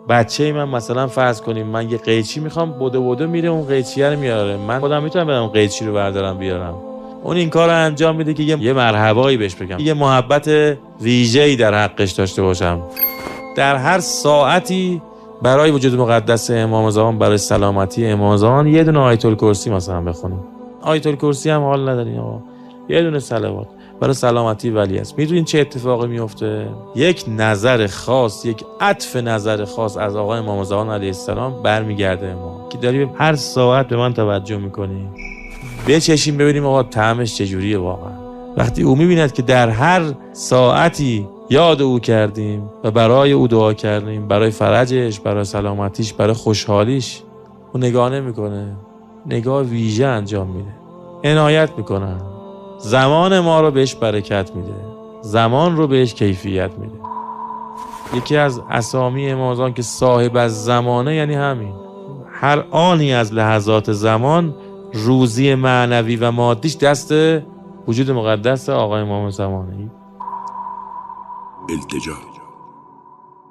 بچه من مثلا فرض کنیم من یه قیچی میخوام، بوده میره اون قیچیه رو میاره، من خودم میتونم برم اون قیچی رو بردارم بیارم. اون این کار رو انجام میده که یه مرحبایی بهش بگم، یه محبت ویژه‌ای در حقش داشته باشم. در هر ساعتی برای وجود مقدس امام زمان، برای سلامتی امام زمان یه دونه آیت الکرسی مثلا بخونیم. آیت الکرسی هم حال ندارین آقا، یه دونه صلوات برای سلامتی ولی است. میدونین چه اتفاقی میفته؟ یک نظر خاص، یک عطف نظر خاص از آقا امام زمان علیه السلام برمیگرده ما که داری هر ساعت به من توجه میکنی. بچشیم ببینیم آقا طعمش چجوریه واقعا. وقتی او میبیند که در هر ساعتی یاد او کردیم و برای او دعا کردیم، برای فرجش، برای سلامتیش، برای خوشحالیش، او نگاه نمیکنه، نگاه ویژه انجام میده، عنایت میکنه، زمان ما رو بهش برکت میده، زمان رو بهش کیفیت میده. یکی از اسامی امام زمان که صاحب از زمانه، یعنی همین هر آنی از لحظات زمان روزی معنوی و مادیش دست وجود مقدس آقای امام زمانه. التجا